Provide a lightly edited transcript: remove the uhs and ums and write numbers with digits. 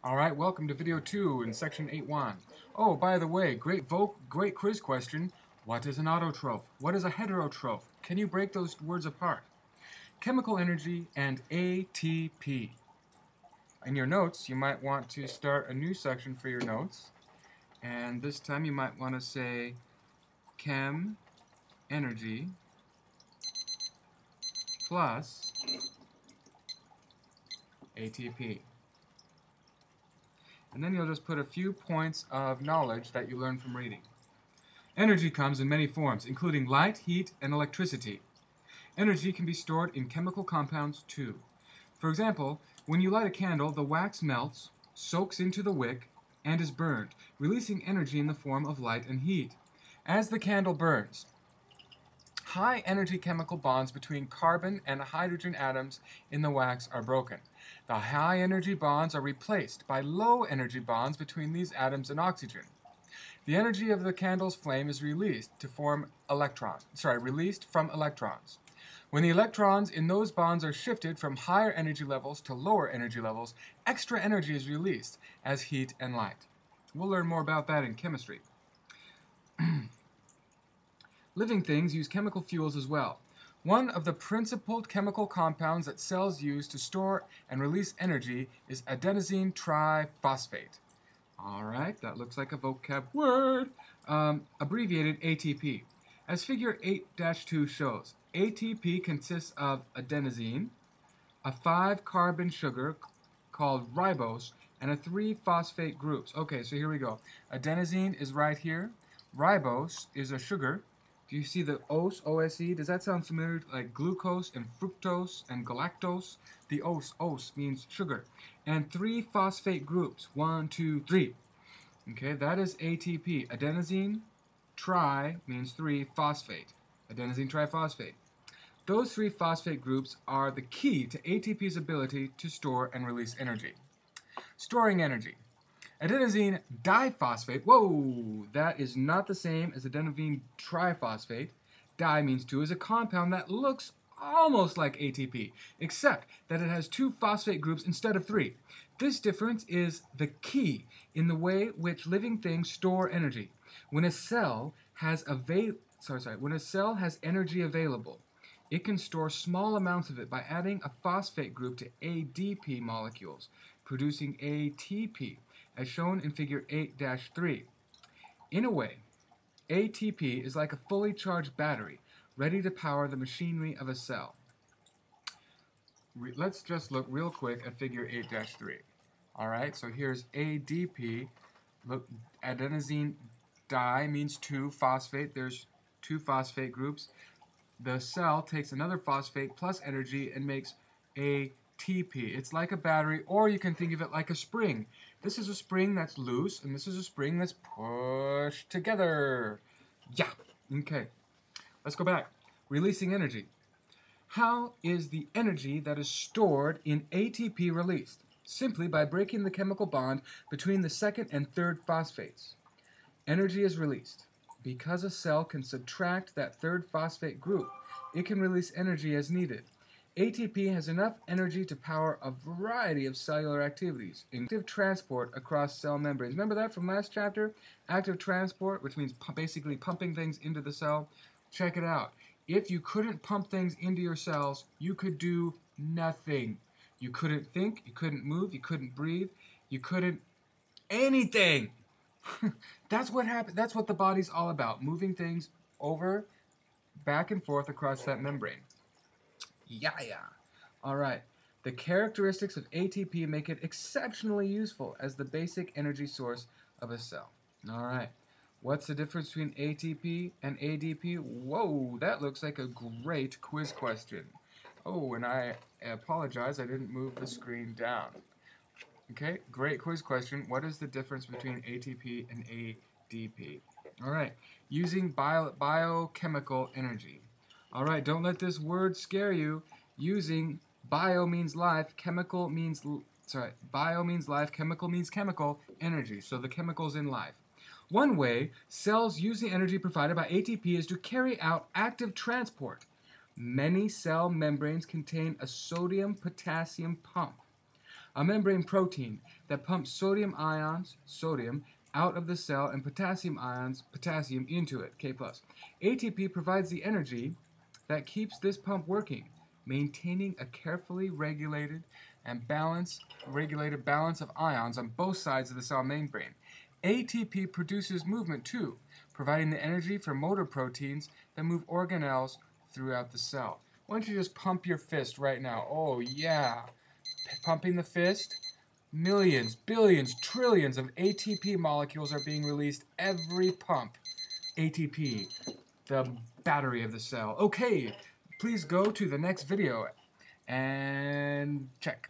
Alright, welcome to video 2 in section 8.1. Oh, by the way, great quiz question. What is an autotroph? What is a heterotroph? Can you break those words apart? Chemical energy and ATP. In your notes, you might want to start a new section for your notes. And this time you might want to say chem energy plus ATP. And then you'll just put a few points of knowledge that you learned from reading. Energy comes in many forms, including light, heat, and electricity. Energy can be stored in chemical compounds too. For example, when you light a candle, the wax melts, soaks into the wick, and is burned, releasing energy in the form of light and heat. As the candle burns, high energy chemical bonds between carbon and hydrogen atoms in the wax are broken. The high energy bonds are replaced by low energy bonds between these atoms and oxygen. The energy of the candle's flame is released from electrons. When the electrons in those bonds are shifted from higher energy levels to lower energy levels, extra energy is released as heat and light. We'll learn more about that in chemistry. Living things use chemical fuels as well. One of the principal chemical compounds that cells use to store and release energy is adenosine triphosphate. Alright, that looks like a vocab word. Abbreviated ATP. As figure 8-2 shows, ATP consists of adenosine, a 5-carbon sugar called ribose, and a 3-phosphate groups. Okay, so here we go. Adenosine is right here. Ribose is a sugar. Do you see the OS, O-S-E? Does that sound familiar? Like glucose and fructose and galactose? The os means sugar. And 3-phosphate groups. 1, 2, 3. Okay, that is ATP. Adenosine tri means 3-phosphate. Adenosine triphosphate. Those 3-phosphate groups are the key to ATP's ability to store and release energy. Storing energy. Adenosine diphosphate, whoa, that is not the same as adenosine triphosphate. Di means 2 is a compound that looks almost like ATP, except that it has 2 phosphate groups instead of 3. This difference is the key in the way which living things store energy. When a cell has energy available, it can store small amounts of it by adding a phosphate group to ADP molecules, producing ATP, as shown in figure 8-3. In a way, ATP is like a fully charged battery, ready to power the machinery of a cell. Let's just look real quick at figure 8-3. Alright, so here's ADP. Look, adenosine di means 2-phosphate. There's 2 phosphate groups. The cell takes another phosphate plus energy and makes ATP. It's like a battery, or you can think of it like a spring. This is a spring that's loose, and this is a spring that's pushed together. Yeah, okay. Let's go back. Releasing energy. How is the energy that is stored in ATP released? Simply by breaking the chemical bond between the 2nd and 3rd phosphates. Energy is released. Because a cell can subtract that 3rd phosphate group, it can release energy as needed. ATP has enough energy to power a variety of cellular activities, including active transport across cell membranes. Remember that from last chapter? Active transport, which means basically pumping things into the cell. Check it out. If you couldn't pump things into your cells, you could do nothing. You couldn't think, you couldn't move, you couldn't breathe, you couldn't anything. That's what happened. That's what the body's all about, moving things over, back and forth across that membrane. Yeah. All right. The characteristics of ATP make it exceptionally useful as the basic energy source of a cell. All right. What's the difference between ATP and ADP? Whoa, that looks like a great quiz question. Oh, and I apologize, I didn't move the screen down. Okay, great quiz question. What is the difference between ATP and ADP? All right, using biochemical energy. All right, don't let this word scare you. Using bio means life, chemical means, bio means life, chemical means chemical, energy. So the chemicals in life. One way cells use the energy provided by ATP is to carry out active transport. Many cell membranes contain a sodium-potassium pump. A membrane protein that pumps sodium ions, sodium, out of the cell and potassium ions, potassium, into it, K+. ATP provides the energy that keeps this pump working, maintaining a carefully regulated balance of ions on both sides of the cell membrane. ATP produces movement too, providing the energy for motor proteins that move organelles throughout the cell. Why don't you just pump your fist right now? Oh yeah. Pumping the fist. Millions, billions, trillions of ATP molecules are being released every pump. ATP, the battery of the cell. Okay, please go to the next video and check.